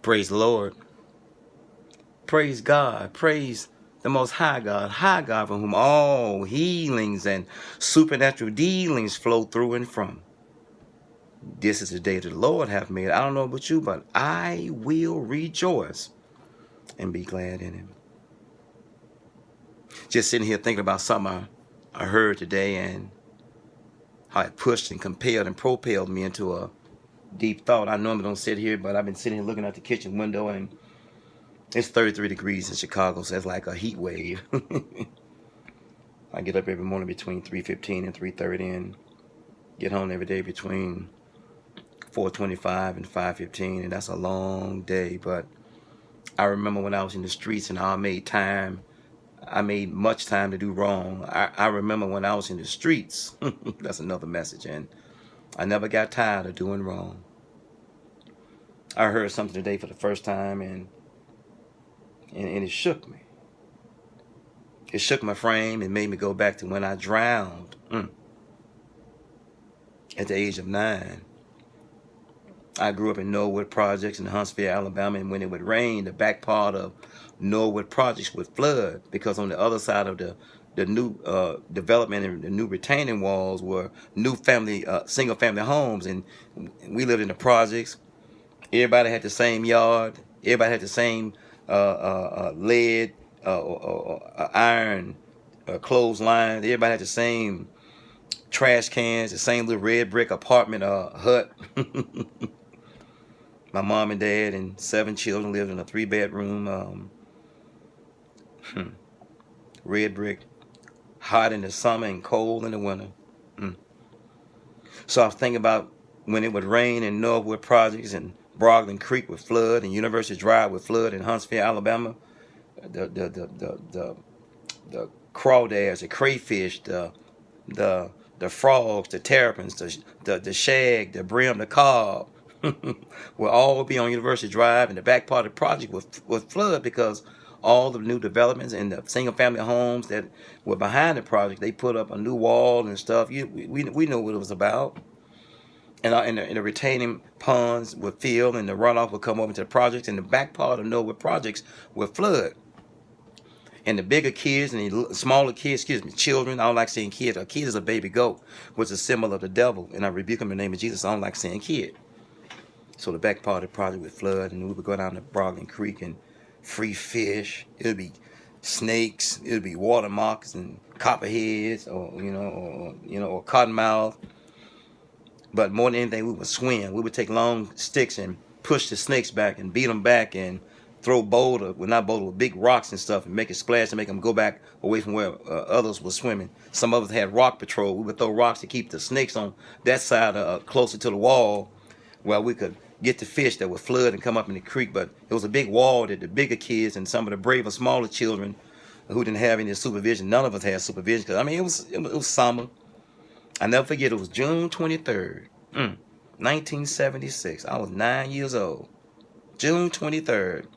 Praise the Lord. Praise God. Praise the Most High God from whom all healings and supernatural dealings flow through and from. This is the day that the Lord hath made. I don't know about you, but I will rejoice and be glad in Him. Just sitting here thinking about something I heard today and how it pushed and compelled and propelled me into a deep thought. I normally don't sit here, but I've been sitting here looking out the kitchen window, and it's 33 degrees in Chicago, so it's like a heat wave. I get up every morning between 3:15 and 3:30 and get home every day between 4:25 and 5:15, and that's a long day. But I remember when I was in the streets and I made much time to do wrong. I remember when I was in the streets. That's another message, and I never got tired of doing wrong. I heard something today for the first time, and it shook me. It shook my frame and made me go back to when I drowned at the age of 9. I grew up in Norwood Projects in Huntsville, Alabama, and when it would rain, the back part of Norwood Projects would flood because on the other side of the new development and the new retaining walls were new single-family homes, and we lived in the projects. Everybody had the same yard. Everybody had the same lead or iron clothesline. Everybody had the same trash cans, the same little red brick apartment hut. My mom and dad and 7 children lived in a 3-bedroom red brick, hot in the summer and cold in the winter. So I was thinking about when it would rain in Norwood Projects and Broglan Creek would flood and University Drive would flood in Huntsville, Alabama. The crawdads, the crayfish, the frogs, the terrapins, the shag, the brim, the cob will all be on University Drive, and the back part of the project would flood because all the new developments and the single-family homes that were behind the project, they put up a new wall and stuff. We know what it was about. And the retaining ponds would fill, and the runoff would come over to the projects, and the back part of Norwood Projects would flood. And the bigger kids and the smaller kids, children, I don't like saying kid. A kid is a baby goat, which is a symbol of the devil, and I rebuke him in the name of Jesus. I don't like saying kid. So the back part of the project would flood, and we would go down to Broglan Creek and free fish. It would be snakes. It would be water moccas and copperheads, or cottonmouth. But more than anything, we would swim. We would take long sticks and push the snakes back and beat them back and throw big rocks and stuff and make it splash and make them go back away from where others were swimming. Some of us had rock patrol. We would throw rocks to keep the snakes on that side closer to the wall where we could get the fish that would flood and come up in the creek. But it was a big wall that the bigger kids and some of the braver, smaller children who didn't have any supervision, none of us had supervision. Because, it was summer. I never forget, it was June 23rd, 1976. I was 9 years old. June 23rd.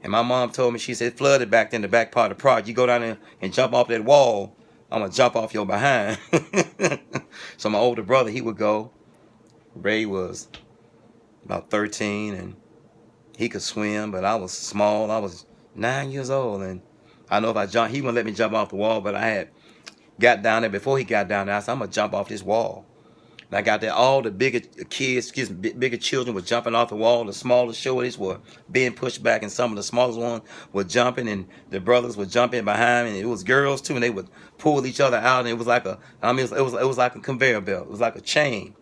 And my mom told me, she said, it flooded back in the back part of the project. You go down there and jump off that wall, I'm going to jump off your behind. So my older brother, he would go. Ray was about 13, and he could swim, but I was small. I was 9 years old, and I know if I jumped, he wouldn't let me jump off the wall, but I had got down there. Before he got down there, I said, I'm going to jump off this wall. And I got there, all the bigger kids, bigger children were jumping off the wall. The smaller shorties were being pushed back, and some of the smallest ones were jumping, and the brothers were jumping behind, and it was girls too, and they would pull each other out, and it was like it was like a conveyor belt. It was like a chain.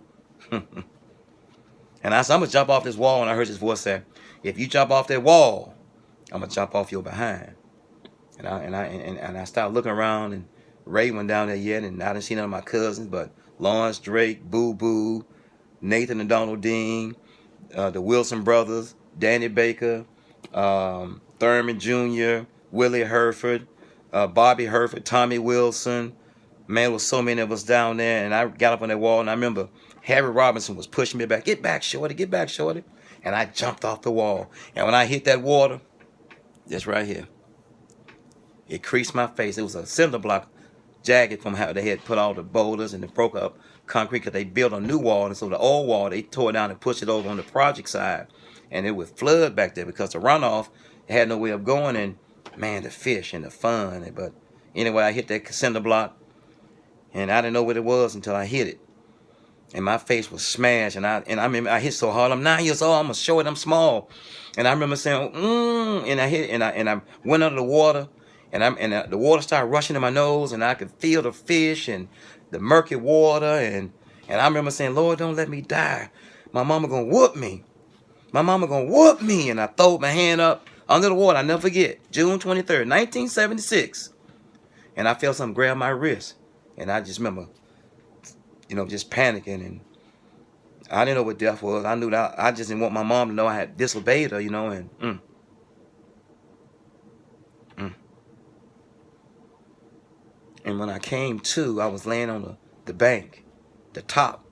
And I said, I'm going to jump off this wall, and I heard his voice say, if you jump off that wall, I'm going to jump off your behind. And I started looking around, and Ray went down there yet, and I didn't see none of my cousins, but Lawrence, Drake, Boo Boo, Nathan and Donald Dean, the Wilson brothers, Danny Baker, Thurman Jr., Willie Herford, Bobby Herford, Tommy Wilson. Man, there was so many of us down there, and I got up on that wall, and I remember Harry Robinson was pushing me back. Get back, Shorty, get back, Shorty. And I jumped off the wall. And when I hit that water, just right here, it creased my face. It was a cinder block jagged from how they had put all the boulders and the broke up concrete, because they built a new wall, and so the old wall they tore down and pushed it over on the project side, and it would flood back there because the runoff had no way of going. And man, the fish and the fun. But anyway, I hit that cinder block, and I didn't know what it was until I hit it, and my face was smashed. And I remember I hit so hard. I'm 9 years old. I'm short. I'm small, and I remember saying, and I hit, and I went under the water. And the water started rushing in my nose, and I could feel the fish and the murky water, and I remember saying, Lord, don't let me die. My mama gonna whoop me. My mama gonna whoop me. And I throwed my hand up under the water. I never forget, June 23rd, 1976. And I felt something grab my wrist, and I just remember, just panicking, and I didn't know what death was. I knew that I just didn't want my mom to know I had disobeyed her, and And when I came to, I was laying on the bank, the top.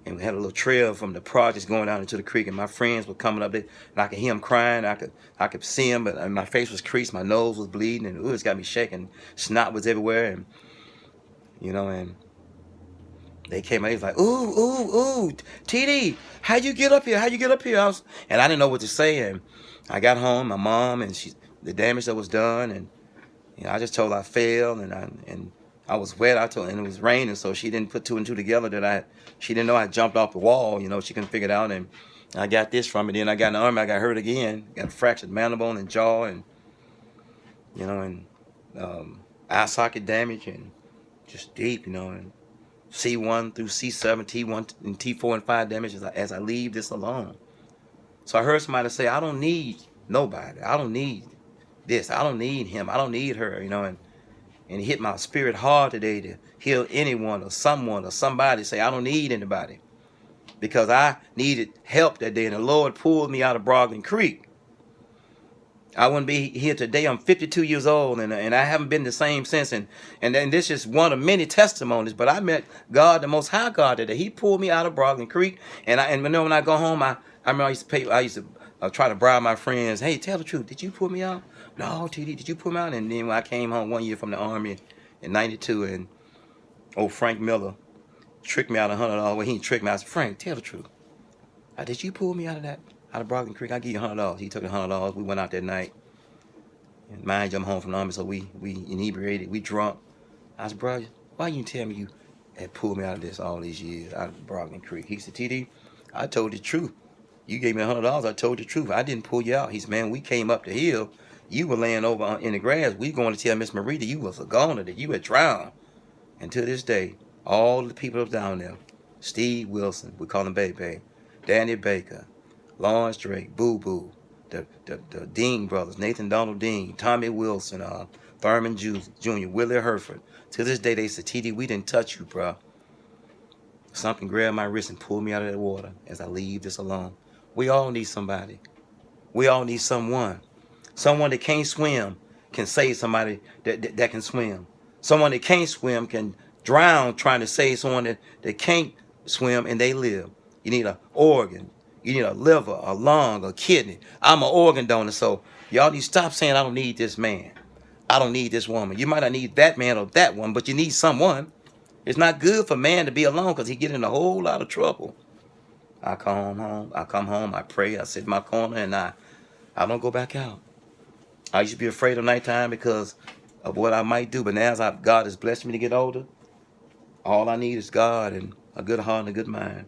And we had a little trail from the projects going down into the creek. And my friends were coming up there. And I could hear them crying. I could see them. But my face was creased. My nose was bleeding. And it got me shaking. Snot was everywhere. And, and they came out. They was like, ooh, TD, how'd you get up here? How'd you get up here? And I didn't know what to say. And I got home. My mom and the damage that was done. And I just told her I fell, and I was wet. I told her, and it was raining, so she didn't put two and two together that she didn't know I jumped off the wall. She couldn't figure it out, and I got this from it. Then I got in the army. I got hurt again. Got a fractured mandible and jaw, and eye socket damage, and just deep, and C1 through C7, T1 and T4 and 5 damage as I leave this alone. So I heard somebody say, I don't need nobody. I don't need this. I don't need him. I don't need her, and it hit my spirit hard today to hear anyone or someone or somebody say, I don't need anybody, because I needed help that day, and the Lord pulled me out of Broglan Creek. I wouldn't be here today. I'm 52 years old, and I haven't been the same since. And this is one of many testimonies. But I met God, the Most High God, today. He pulled me out of Broglan Creek, and when I go home, I remember I used to try to bribe my friends. Hey, tell the truth. Did you pull me out? No, TD, did you pull me out? And then when I came home one year from the army in '92, and old Frank Miller tricked me out of $100. Well, he tricked me. I said, Frank, tell the truth. Did you pull me out of Broglan Creek? I'll give you $100. He took the $100. We went out that night. And mind you, I'm home from the army, so we inebriated, we drunk. I said, bro, why you tell me you had pulled me out of this all these years, out of Broglan Creek? He said, TD, I told the truth. You gave me $100. I told the truth. I didn't pull you out. He said, man, we came up the hill. You were laying over in the grass. We going to tell Miss Marie that you was a goner, that you had drowned. And to this day, all the people down there, Steve Wilson, we call him Baby, Danny Baker, Lawrence Drake, Boo Boo, the Dean brothers, Nathan Donald Dean, Tommy Wilson, Thurman Jr., Willie Herford. To this day, they said, TD, we didn't touch you, bro. Something grabbed my wrist and pulled me out of that water as I leave this alone. We all need somebody. We all need someone. Someone that can't swim can save somebody that can swim. Someone that can't swim can drown trying to save someone that can't swim and they live. You need an organ. You need a liver, a lung, a kidney. I'm an organ donor, so y'all need to stop saying I don't need this man. I don't need this woman. You might not need that man or that one, but you need someone. It's not good for man to be alone because he get in a whole lot of trouble. I come home, I pray, I sit in my corner, and I don't go back out. I used to be afraid of nighttime because of what I might do, but now as God has blessed me to get older, all I need is God and a good heart and a good mind.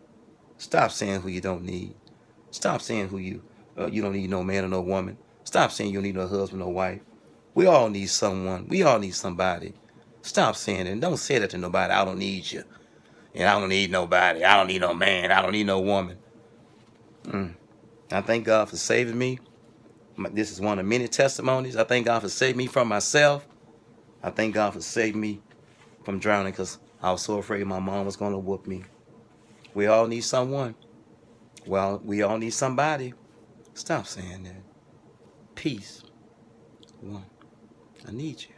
Stop saying who you don't need. Stop saying who you don't need no man or no woman. Stop saying you don't need no husband or wife. We all need someone. We all need somebody. Stop saying it. And don't say that to nobody. I don't need you. And I don't need nobody. I don't need no man. I don't need no woman. I thank God for saving me. This is one of many testimonies. I thank God for saving me from myself. I thank God for saving me from drowning because I was so afraid my mom was going to whoop me. We all need someone. Well, we all need somebody. Stop saying that. Peace. One. I need you.